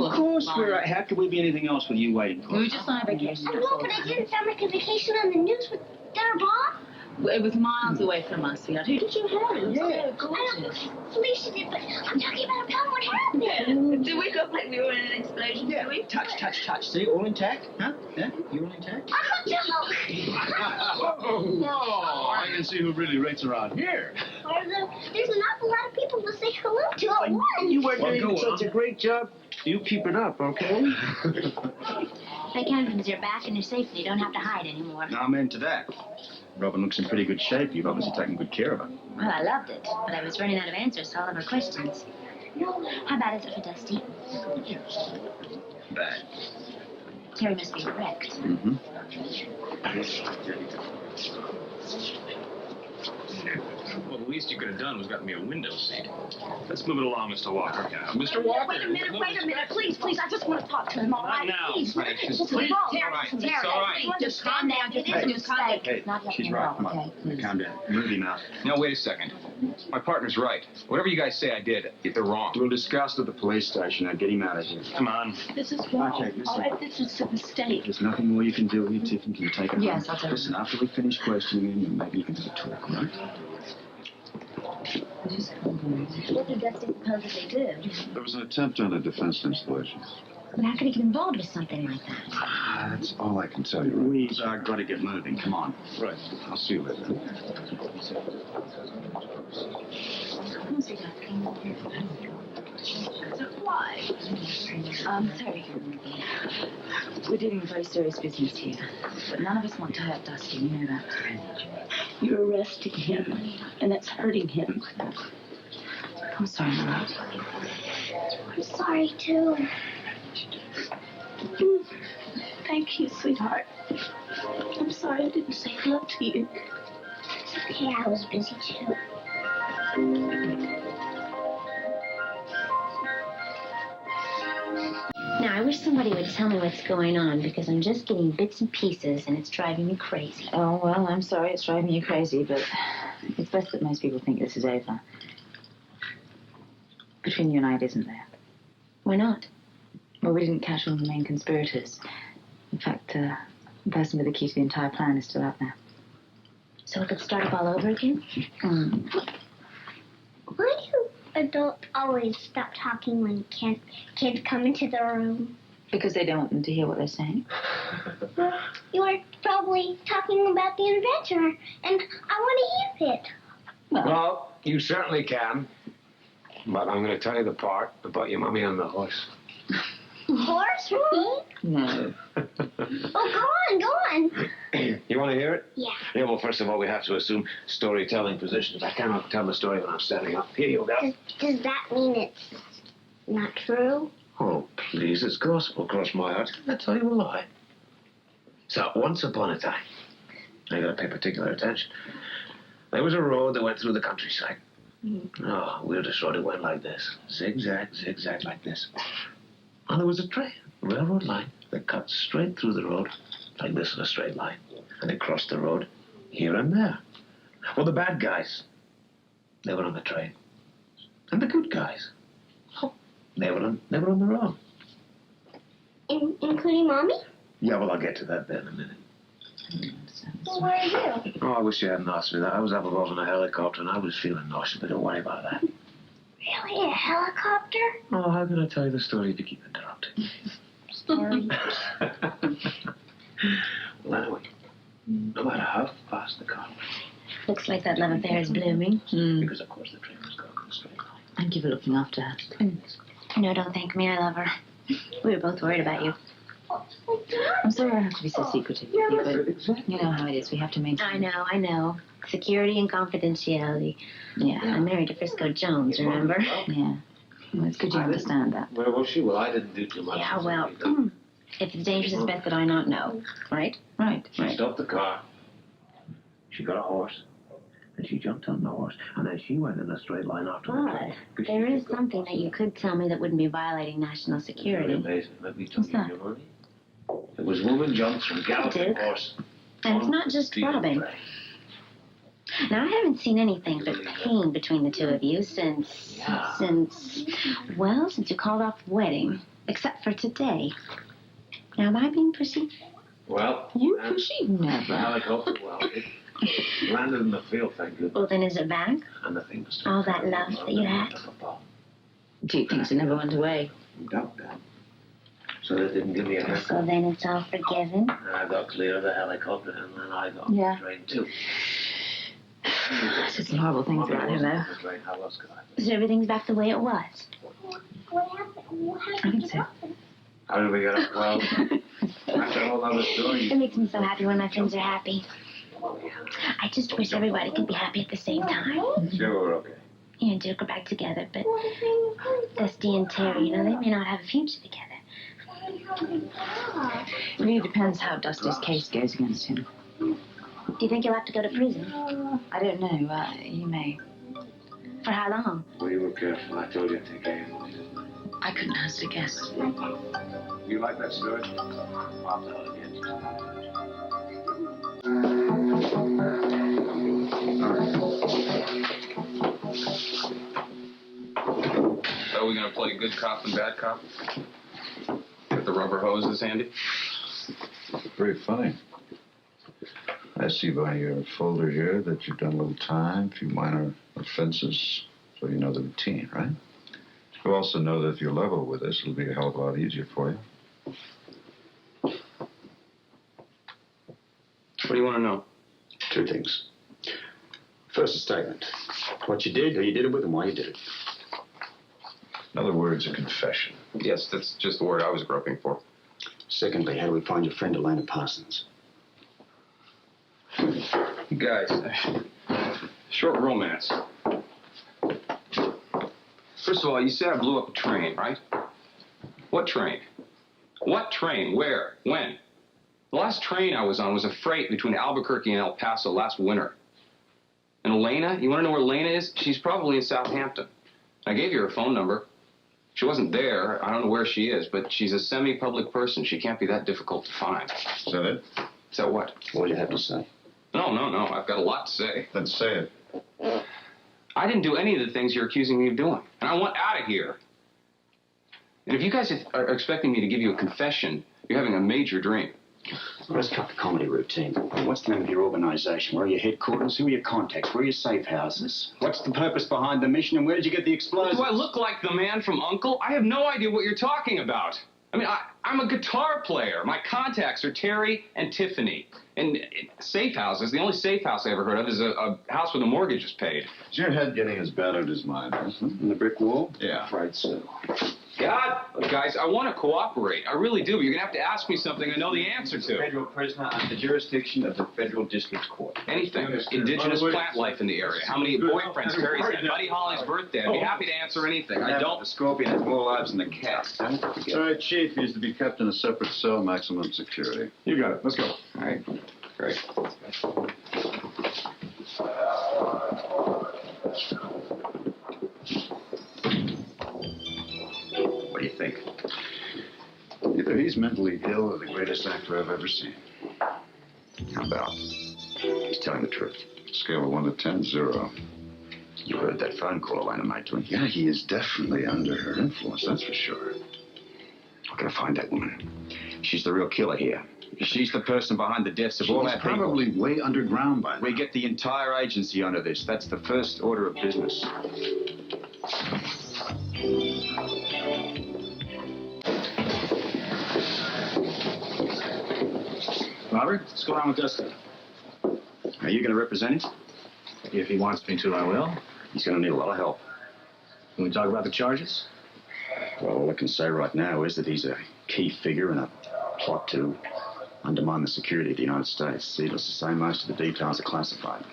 Of course we're right. How could we be anything else with you waiting for us? We were just on a vacation. I know, but I didn't sound like a vacation on the news with their Bob. It was miles away from us, sweetheart. Who did you have? It was so gorgeous. Felicia did, but I'm talking about a what happened. Did we look like we were in an explosion? Yeah. Touch. See, all intact? Huh? Yeah? You all intact? Oh, I can see who really rates around here. There's an awful lot of people to say hello to at once. You were doing such a great job. You keep it up, okay? Thank heavens you're back and you're safe and you don't have to hide anymore. Now I'm into that. Robin looks in pretty good shape. You've obviously taken good care of her. Well, I loved it, but I was running out of answers to all of her questions. How bad is it for Dusty? Bad. Terry must be wrecked. Mm-hmm. Well, the least you could have done was gotten me a window seat. Let's move it along, Mr. Walker. Mr. Walker. Wait a minute. Please. I just want to talk to him, all right? Not now. Please. Please. Terry, It's all right. Just calm down. Just calm down. Hey, she's right. Come on. Calm down. Movie now. Now, wait a second. My partner's right. Whatever you guys say I did, if they're wrong. We'll discuss at the police station. Now get him out of here. Come on. This is wrong. Okay, listen. All right, this is a mistake. There's nothing more you can do here, Tiffany. Can you take it Yes, home? I'll take it. Listen, after we finish questioning him, maybe you can have a talk, all right? What did Dusty supposedly do? There was an attempt on a defense installation. But how could he get involved with something like that? That's all I can tell you. We've got to get moving. Come on. Right. I'll see you later. Why? Terry, we're dealing with very serious business here. But none of us want to hurt Dusty, you know that. You're arresting him, and it's hurting him. I'm sorry, Mom. I'm sorry, too. Thank you, sweetheart. I'm sorry I didn't say hello to you. It's okay, I was busy, too. Now, I wish somebody would tell me what's going on, because I'm just getting bits and pieces, and it's driving me crazy. Oh, well, I'm sorry it's driving you crazy, but it's best that most people think this is over. Between you and I, it isn't there. Why not? Well, we didn't catch all the main conspirators. In fact, the person with the key to the entire plan is still out there. So we could start up all over again? Why do adults always stop talking when kids come into the room? Because they don't want them to hear what they're saying. Well, you were probably talking about the inventor, and I want to hear it. Well, you certainly can. But I'm going to tell you the part about your mommy on the horse. Horse, me? No. Oh, go on. You want to hear it? Yeah. Yeah, well, first of all, we have to assume storytelling positions. I cannot tell the story when I'm standing up. Here you go. Does that mean it's not true? Oh, please, it's gospel, cross my heart. I tell you a lie. So, once upon a time, I got to pay particular attention. There was a road that went through the countryside. Oh, weirdest road. It went like this. Zigzag, zigzag, like this. And there was a train, a railroad line, that cut straight through the road, like this in a straight line. And it crossed the road here and there. Well, the bad guys, they were on the train. And the good guys, oh, they were on the road. Including Mommy? Yeah, well, I'll get to that bit in a minute. Well, where are you? Oh, I wish you hadn't asked me that. I was up above in a helicopter and I was feeling nauseous, but don't worry about that. Really? A helicopter? Oh, how can I tell you the story if you keep interrupting? Sorry. Well, anyway, no matter how fast the car Looks like that love affair is blooming. went, because of course the train was going in a straight line. Thank you for looking after her. No, don't thank me. I love her. We were both worried about you. I'm sorry I have to be so secretive with you, but you know how it is. We have to maintain... I know. Security and confidentiality. Yeah. I'm married to Frisco Jones, remember? Yeah. Well, it's good you understand that. Where was she? Well, I didn't do too much. Yeah, well, if it's dangerous, it's best that I not know. Right? Right. She stopped the car. She got a horse. And she jumped on the horse. And then she went in a straight line after the train. But there is something that you could tell me that wouldn't be violating national Very security. amazing. Let me tell What's you that? your money. It was woman jumps from galloping Duke. horse. And it's not just to robbing. train. Now, I haven't seen anything but pain between the two of you since Well, since you called off the wedding, except for today. Now, am I being pushy? Well, You pushy? Never. helicopter, well, it landed in the field, thank goodness. Well, then is it back? And the thing was All that love that you had? Two things that never went away. Doubt that. So they didn't give me a haircut. So then it's all forgiven? I got clear of the helicopter, and then I got Yeah. trained too. I said some horrible things about him, though. How else could I? So everything's back the way it was? What happened? I think so. How did we get up? Well, after a whole other story. It makes me so happy when my friends are happy. I just wish everybody could be happy at the same time. Sure, we're okay. You know, Duke are back together, but Dusty and Terry, you know, they may not have a future together. It really depends how Dusty's case goes against him. Do you think he'll have to go to prison? I don't know. He may. For how long? Well, you were careful. I told you to take care. I couldn't hazard a guess. You like that story? I'll tell it again. So are we going to play good cop and bad cop? Get the rubber hoses handy? Pretty funny. I see by your folder here that you've done a little time, a few minor offenses, so you know the routine, right? You also know that if you're level with us, it'll be a hell of a lot easier for you. What do you want to know? Two things. First, a statement. What you did, who you did it with, and why you did it. In other words, a confession. Yes, that's just the word I was groping for. Secondly, how do we find your friend Elena Parsons? You guys, short romance. First of all, you say I blew up a train, right? What train? What train? Where? When? The last train I was on was a freight between Albuquerque and El Paso last winter. And Elena? You want to know where Elena is? She's probably in Southampton. I gave you her phone number. She wasn't there. I don't know where she is, but she's a semi-public person. She can't be that difficult to find. Is that it? Is that what? All you have to say. No. I've got a lot to say. Then say it. I didn't do any of the things you're accusing me of doing. And I want out of here. And if you guys are expecting me to give you a confession, you're having a major dream. Well, let's cut the comedy routine. What's the name of your organization? Where are your headquarters? Who are your contacts? Where are your safe houses? What's the purpose behind the mission, and where did you get the explosives? Do I look like the man from U.N.C.L.E.? I have no idea what you're talking about. I mean, I'm a guitar player. My contacts are Terry and Tiffany. And safe houses, the only safe house I ever heard of is a house where the mortgage is paid. Is your head getting as battered as mine? In the brick wall? Yeah. Afraid so. God, guys, I want to cooperate. I really do. But you're going to have to ask me something I know the answer to. Federal prisoner under jurisdiction of the federal district court. Anything. Indigenous plant life in the area. How many boyfriends Terry's had? Buddy Holly's birthday. I'd be happy to answer anything. I don't. The scorpion has more lives than the cat. Don't forget. All right, Chief. He's to be kept in a separate cell, maximum security. You got it. Let's go. All right. Great. What do you think? Either he's mentally ill or the greatest actor I've ever seen. How about? He's telling the truth. Scale of 1 to 10, 0. You heard that phone call Elena made to him. Yeah, he is definitely under her influence, that's for sure. I'm gonna find that woman. She's the real killer here. She's the person behind the deaths of all She's our people. probably way underground by now. We get the entire agency onto this. That's the first order of business. Robert, what's going on with Dusty? Are you going to represent him? If he wants me to, I will. He's going to need a lot of help. Can we talk about the charges? Well, all I can say right now is that he's a key figure in a plot to undermine the security of the United States. Needless to say, most of the details are classified.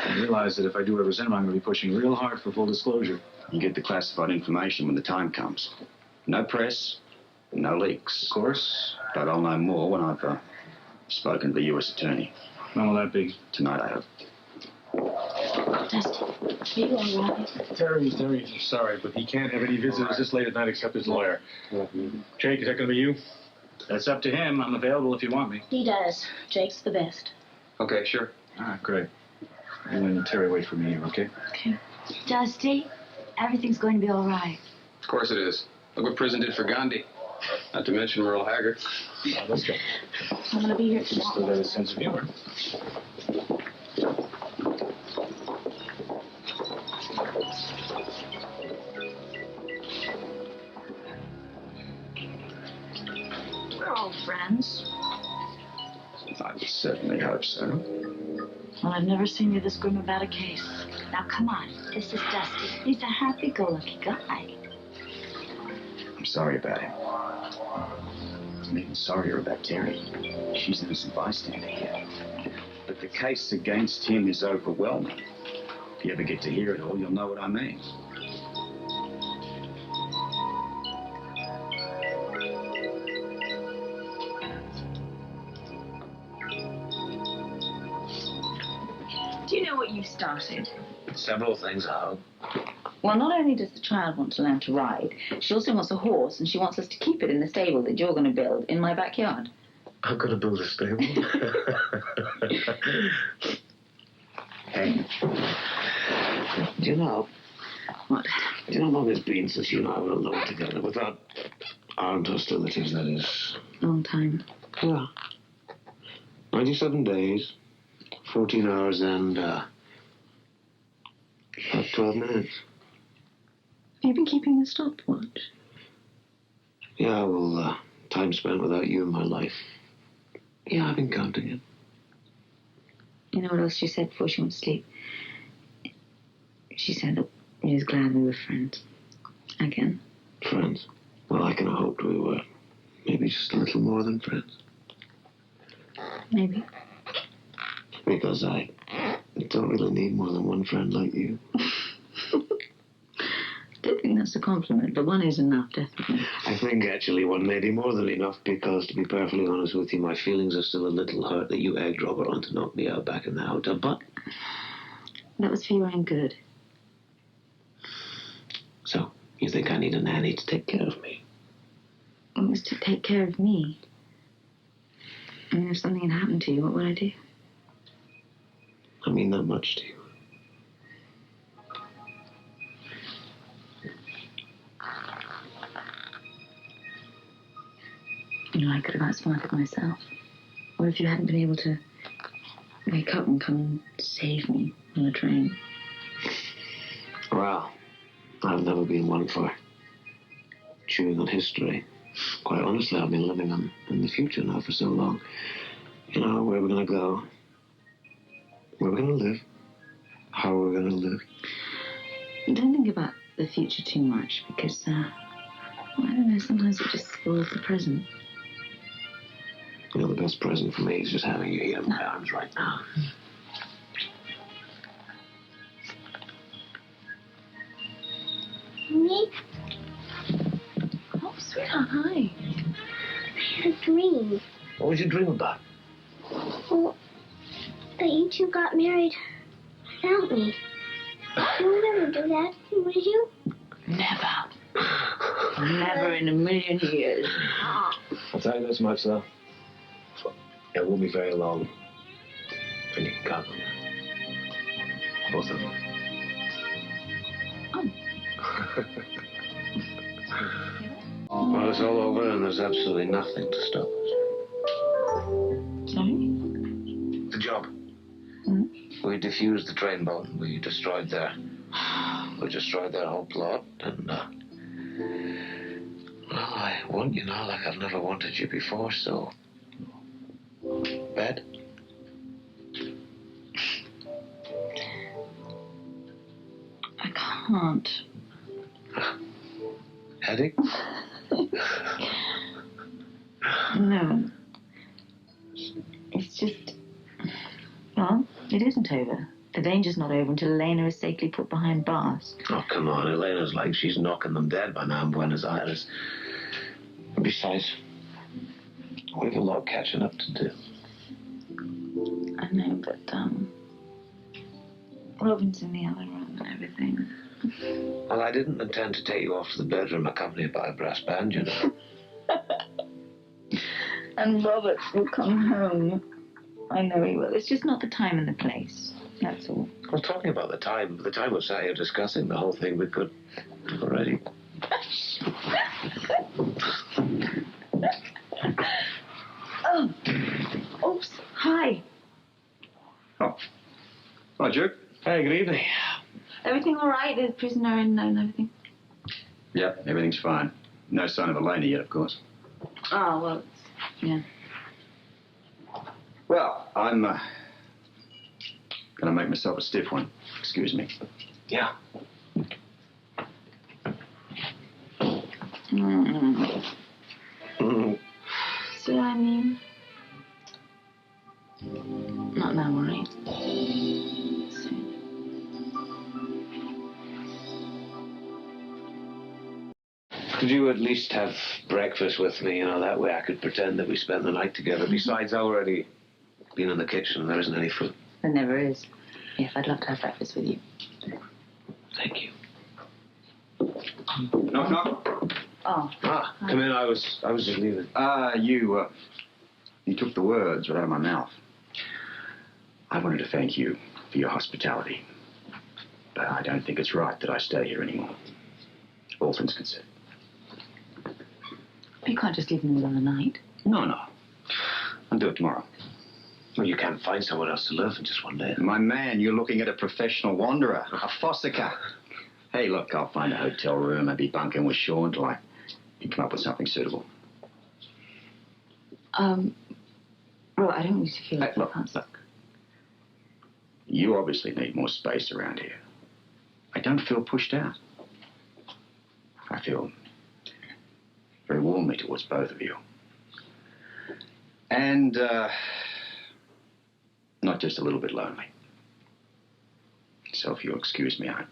I realize that if I do represent him, I'm going to be pushing real hard for full disclosure. You get the classified information when the time comes. No press, no leaks. Of course. But I'll know more when I've spoken to the U.S. attorney. When will that be? Tonight, I hope. Dusty, are you all right? Terry, sorry, but he can't have any visitors this late at night except his lawyer. Jake, is that going to be you? That's up to him. I'm available if you want me. He does. Jake's the best. Okay, sure. All right, great. You and Terry wait for me here, okay? Okay. Dusty, everything's going to be all right. course it is. Look what prison did for Gandhi. Not to mention Merle Haggard. Oh, let's go. I'm going to be here Still tomorrow. got a sense of humor. We're old friends. I would certainly hope so. Well, I've never seen you this grim about a case. Now, come on. This is Dusty. He's a happy-go-lucky guy. I'm sorry about him. I'm even sorrier about Terry. She's an innocent bystander here. But the case against him is overwhelming. If you ever get to hear it all, you'll know what I mean. Do you know what you've started? Several things, I hope. Well, not only does the child want to learn to ride, she also wants a horse, and she wants us to keep it in the stable that you're going to build in my backyard. I'm going to build a stable. Hey. Do you know? What? Do you know how long it's been since you and I were alone together without armed hostilities, that is? Long time. Yeah. 97 days, 14 hours, and, about 12 minutes. Have you been keeping a stopwatch? Yeah, well, time spent without you in my life. Yeah, I've been counting it. You know what else she said before she went to sleep? She said that she was glad we were friends. Again. Friends? Well, I kind of hoped we were. Maybe just a little more than friends. Maybe. Because I don't really need more than one friend like you. I don't think that's a compliment, but one is enough, definitely. I think actually one may be more than enough because, to be perfectly honest with you, my feelings are still a little hurt that you egged Robert on to knock me out back in the hotel, but... That was for your own good. So, you think I need a nanny to take care of me? It was to take care of me. I mean, if something had happened to you, what would I do? I mean that much to you. You know, I could have outsmarted myself. What if you hadn't been able to wake up and come and save me on the train? Well, I've never been one for chewing on history. Quite honestly, I've been living in the future now for so long. You know, where we're going to go, where we're going to live, how we're going to live. Don't think about the future too much because, well, I don't know, sometimes it just spoils the present. You know, the best present for me is just having you here in my arms right now. Me? Oh, sweetheart, hi. I had a dream. What was your dream about? Well, that you two got married without me. You'll never do that, will you? Never. Never in a million years. I'll tell you this much, though. It won't be very long. And you can count on that. Both of them. Well, it's all over and there's absolutely nothing to stop us. Sorry? The job. We defused the train boat and we destroyed their whole plot and, well, I want you now like I've never wanted you before, so... Bed? I can't. Headache? No. It's just... Well, it isn't over. The danger's not over until Elena is safely put behind bars. Oh, come on. Elena's like she's knocking them dead by now in Buenos Aires. Besides, we have a lot of catching up to do. I know, but, Robin's in the other room and everything. Well, I didn't intend to take you off to the bedroom accompanied by a brass band, you know. And Robert will come home. I know he will. It's just not the time and the place. That's all. Well, talking about the time we're sat here discussing the whole thing, we could have already... Hi, good evening. Everything all right? The prisoner and everything? Yep, everything's fine. No sign of Elena yet, of course. Oh, well, yeah. Well, I'm gonna make myself a stiff one. Excuse me. Yeah. See what I mean? Not now, all right? Could you at least have breakfast with me? You know, that way I could pretend that we spent the night together. Besides, I already been in the kitchen. There isn't any food. There never is. Yes, I'd love to have breakfast with you. Thank you. Knock, knock. Oh. Ah, come in. I was just leaving. You took the words right out of my mouth. I wanted to thank you for your hospitality. But I don't think it's right that I stay here anymore. All things considered. You can't just leave in the middle of the night. No. I'll do it tomorrow. Well, you can't find someone else to live in just one day. My man, you're looking at a professional wanderer, a fossicker. Hey, look, I'll find a hotel room, maybe bunk in with Sean until I can come up with something suitable. Well, I don't want you to feel like Look. You obviously need more space around here. I don't feel pushed out. I feel very warmly towards both of you. And, not just a little bit lonely. So if you'll excuse me, I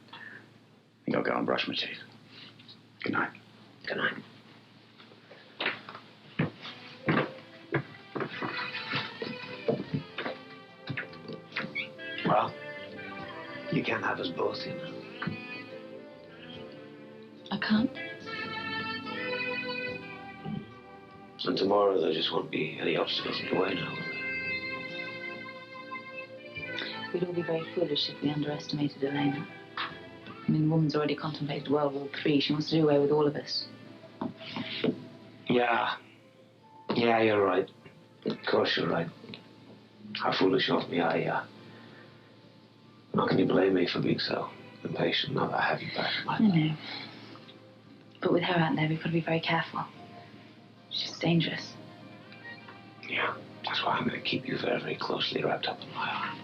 think I'll go and brush my teeth. Good night. Good night. Well, you can't have us both, you know. I can't. And tomorrow there just won't be any obstacles in the way now, will there? We'd all be very foolish if we underestimated Elena. I mean, the woman's already contemplated World War III. She wants to do away with all of us. Yeah, you're right. Of course you're right. How foolish of me. How can you blame me for being so impatient now that I have you back in my life? I know. But with her out there, we've got to be very careful. She's dangerous. Yeah, that's why I'm going to keep you very, very closely wrapped up in my arms.